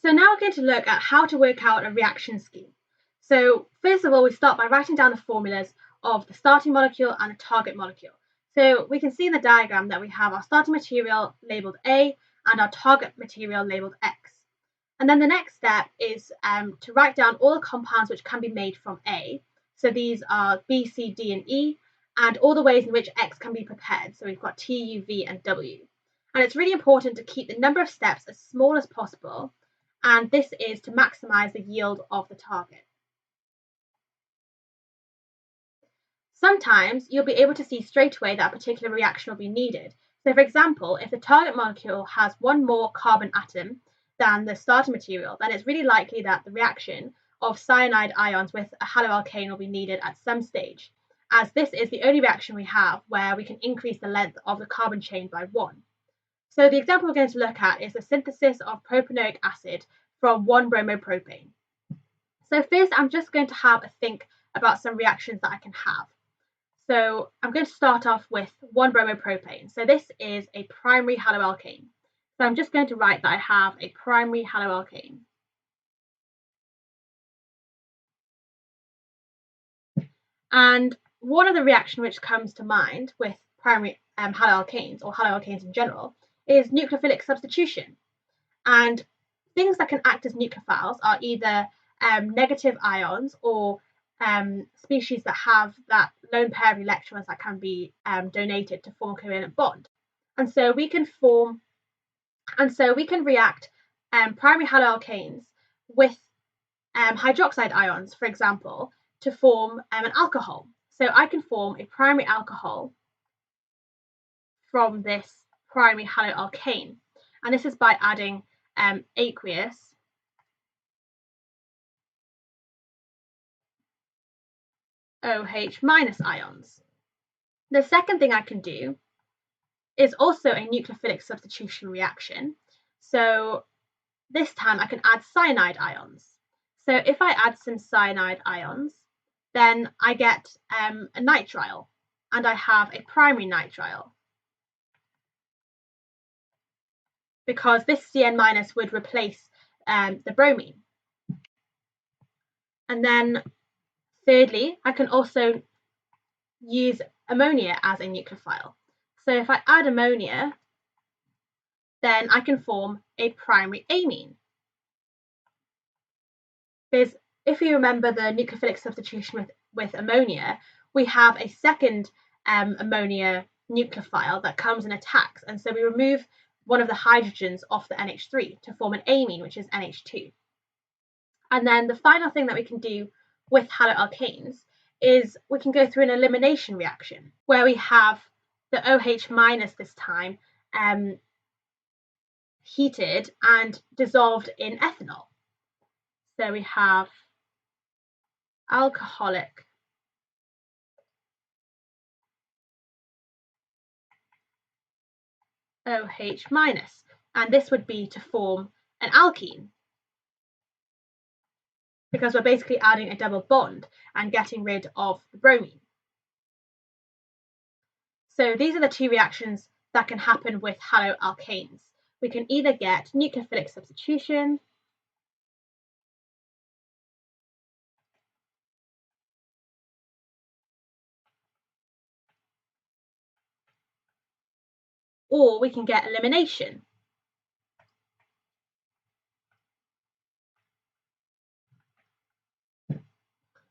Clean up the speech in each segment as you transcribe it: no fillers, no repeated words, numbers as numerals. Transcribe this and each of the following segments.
So now we're going to look at how to work out a reaction scheme. So first of all, we start by writing down the formulas of the starting molecule and the target molecule. So we can see in the diagram that we have our starting material labelled A and our target material labelled X. And then the next step is to write down all the compounds which can be made from A. So these are B, C, D, and E, and all the ways in which X can be prepared. So we've got T, U, V, and W. And it's really important to keep the number of steps as small as possible, and this is to maximize the yield of the target. Sometimes you'll be able to see straight away that a particular reaction will be needed. So for example, if the target molecule has one more carbon atom than the starting material, then it's really likely that the reaction of cyanide ions with a haloalkane will be needed at some stage, as this is the only reaction we have where we can increase the length of the carbon chain by 1. So the example we're going to look at is the synthesis of propanoic acid from 1-bromopropane. So first, I'm just going to have a think about some reactions that I can have. So I'm going to start off with 1-bromopropane. So this is a primary haloalkane. So I'm just going to write that I have a primary haloalkane. And one of the reactions which comes to mind with primary haloalkanes, or haloalkanes in general, is nucleophilic substitution. And things that can act as nucleophiles are either negative ions or species that have that lone pair of electrons that can be donated to form a covalent bond. And so we can react primary haloalkanes with hydroxide ions, for example, to form an alcohol. So I can form a primary alcohol from this primary haloalkane, and this is by adding aqueous OH minus ions. The second thing I can do is also a nucleophilic substitution reaction. So this time I can add cyanide ions. So if I add some cyanide ions, then I get a nitrile, and I have a primary nitrile, because this Cn minus would replace the bromine. And then thirdly, I can also use ammonia as a nucleophile. So if I add ammonia, then I can form a primary amine. Because if you remember the nucleophilic substitution with ammonia, we have a second ammonia nucleophile that comes and attacks, and so we remove one of the hydrogens off the NH3 to form an amine, which is NH2. And then the final thing that we can do with haloalkanes is we can go through an elimination reaction where we have the OH minus this time heated and dissolved in ethanol. So we have alcoholic OH minus, and this would be to form an alkene, because we're basically adding a double bond and getting rid of the bromine. So these are the two reactions that can happen with haloalkanes. We can either get nucleophilic substitution, or we can get elimination.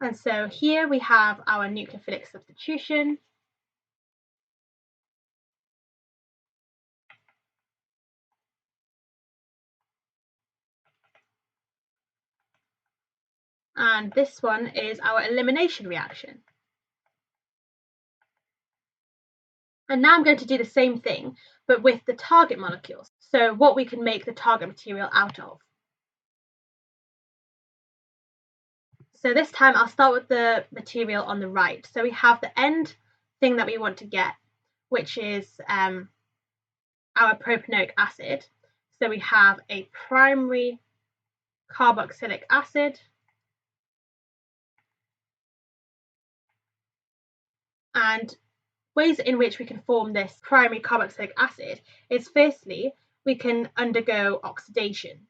And so here we have our nucleophilic substitution. And this one is our elimination reaction. And now I'm going to do the same thing, but with the target molecules. So what we can make the target material out of. So this time I'll start with the material on the right. So we have the end thing that we want to get, which is our propanoic acid. So we have a primary carboxylic acid, and ways in which we can form this primary carboxylic acid is, firstly, we can undergo oxidation.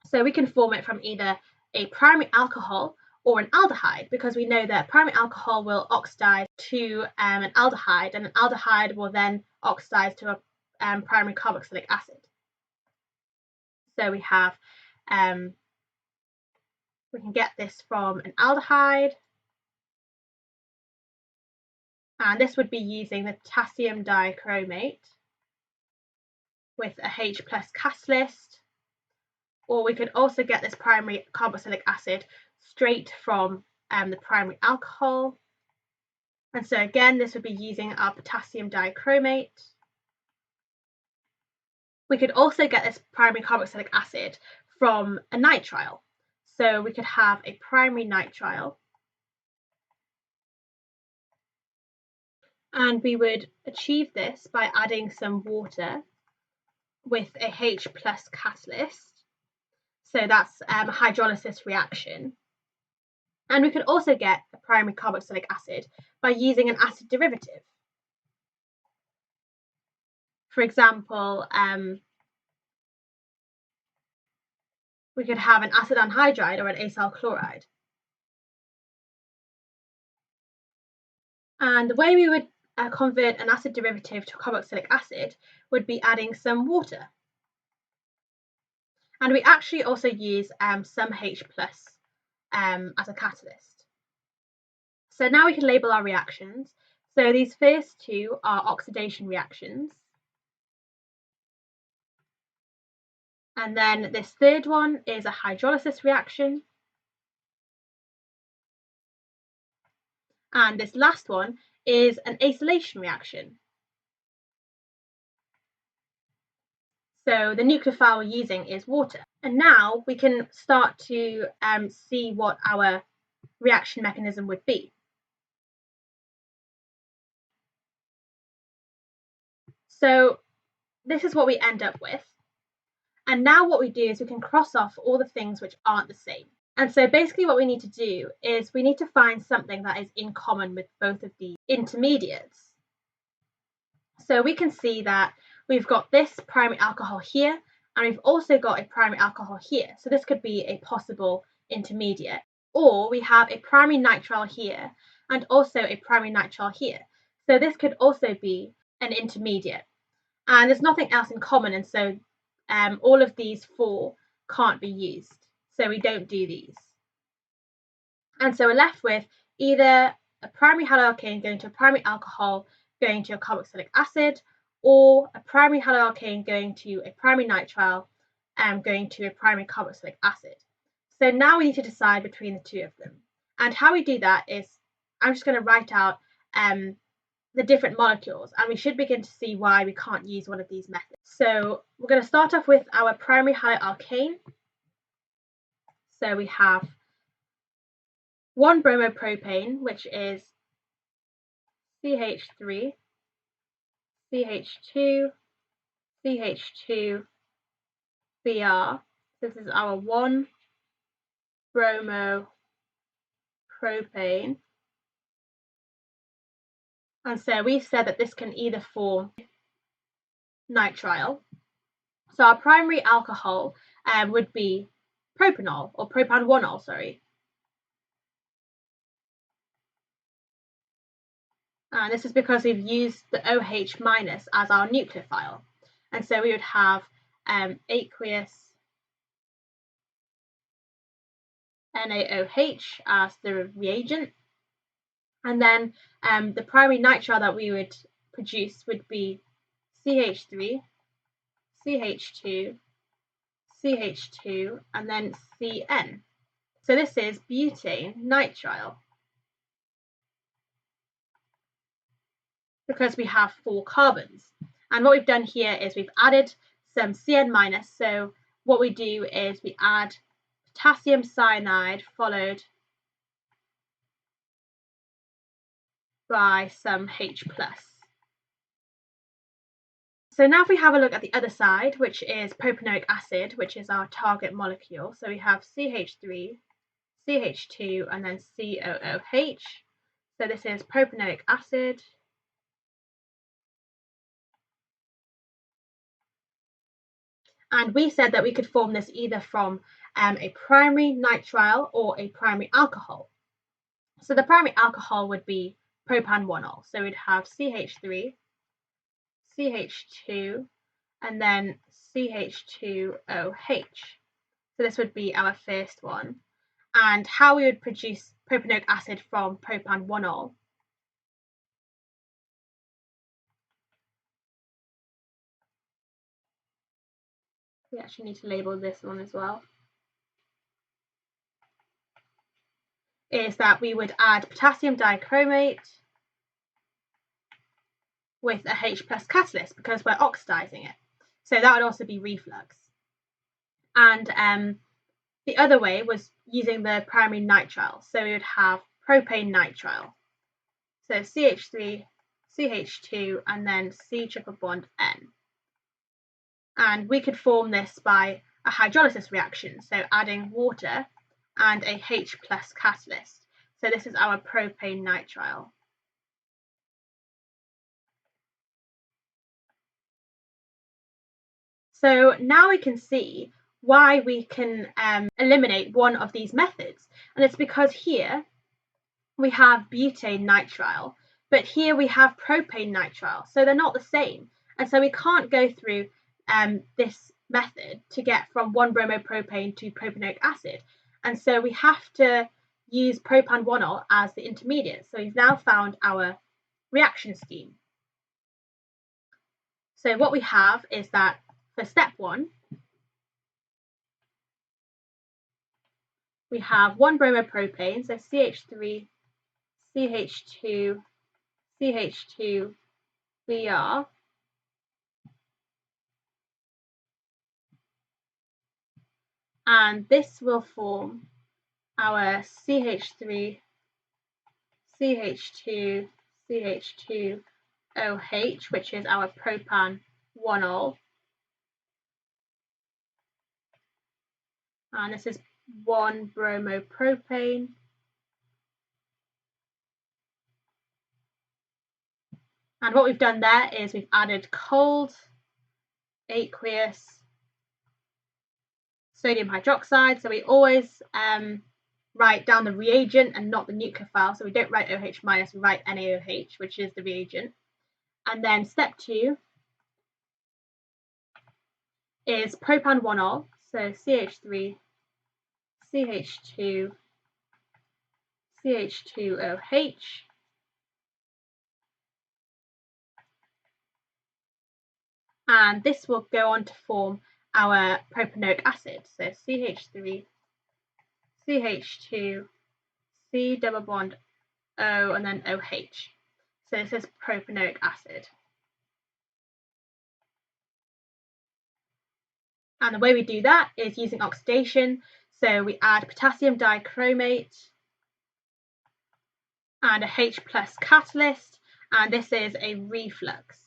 So we can form it from either a primary alcohol or an aldehyde, because we know that primary alcohol will oxidize to an aldehyde, and an aldehyde will then oxidize to a primary carboxylic acid. So we have, we can get this from an aldehyde, and this would be using the potassium dichromate with a H+ catalyst, or we could also get this primary carboxylic acid straight from the primary alcohol. And so again, this would be using our potassium dichromate. We could also get this primary carboxylic acid from a nitrile. So we could have a primary nitrile, and we would achieve this by adding some water with a H+ catalyst. So that's a hydrolysis reaction. And we could also get a primary carboxylic acid by using an acid derivative. For example, we could have an acid anhydride or an acyl chloride. And the way we would convert an acid derivative to carboxylic acid would be adding some water. And we actually also use some H+ as a catalyst. So now we can label our reactions. So these first two are oxidation reactions. And then this third one is a hydrolysis reaction. And this last one is an acylation reaction. So the nucleophile we're using is water. And now we can start to see what our reaction mechanism would be. So this is what we end up with. And now what we do is we can cross off all the things which aren't the same. And so basically what we need to do is we need to find something that is in common with both of these intermediates. So we can see that we've got this primary alcohol here, and we've also got a primary alcohol here. So this could be a possible intermediate. Or we have a primary nitrile here and also a primary nitrile here. So this could also be an intermediate. And there's nothing else in common, and so all of these four can't be used. So we don't do these. And so we're left with either a primary haloalkane going to a primary alcohol going to a carboxylic acid, or a primary haloalkane going to a primary nitrile going to a primary carboxylic acid. So now we need to decide between the two of them. And how we do that is, I'm just going to write out the different molecules, and we should begin to see why we can't use one of these methods. So we're going to start off with our primary haloalkane. So we have 1 bromopropane, which is CH3, CH2, CH2, Br. This is our 1 bromopropane. And so we've said that this can either form nitrile. So our primary alcohol would be propanol, or propan-1-ol, sorry. And this is because we've used the OH- as our nucleophile. And so we would have aqueous NaOH as the reagent. And then the primary nitrile that we would produce would be CH3, CH2, CH2, and then Cn. So this is butane nitrile, because we have 4 carbons. And what we've done here is we've added some Cn-. So what we do is we add potassium cyanide followed by some H+. So now if we have a look at the other side, which is propanoic acid, which is our target molecule. So we have CH3, CH2, and then COOH. So this is propanoic acid. And we said that we could form this either from a primary nitrile or a primary alcohol. So the primary alcohol would be propan 1-ol. So we'd have CH3, CH2, and then CH2OH. So this would be our first one. And how we would produce propanoic acid from propan 1-ol. We actually need to label this one as well. Is that we would add potassium dichromate with a H+ catalyst because we're oxidizing it. So that would also be reflux. And the other way was using the primary nitrile. So we would have propane nitrile. So CH3, CH2, and then C triple bond N. And we could form this by a hydrolysis reaction, so adding water and a H+ catalyst. So this is our propane nitrile. So now we can see why we can eliminate one of these methods. And it's because here we have butane nitrile, but here we have propane nitrile. So they're not the same. And so we can't go through this method to get from 1-bromopropane to propanoic acid. And so we have to use propan 1-ol as the intermediate. So we've now found our reaction scheme. So what we have is that for step 1, we have 1-bromopropane, so CH3, CH2, CH2, Br, and this will form our CH3, CH2, CH2OH, which is our propan 1-ol. And this is 1-bromopropane. And what we've done there is we've added cold, aqueous sodium hydroxide. So we always write down the reagent and not the nucleophile. So we don't write OH minus, we write NaOH, which is the reagent. And then step 2 is propan 1-ol. So CH3, CH2, CH2OH. And this will go on to form our propanoic acid. So CH3, CH2, C double bond O, and then OH. So this is propanoic acid. And the way we do that is using oxidation. So we add potassium dichromate and a H+ catalyst, and this is a reflux.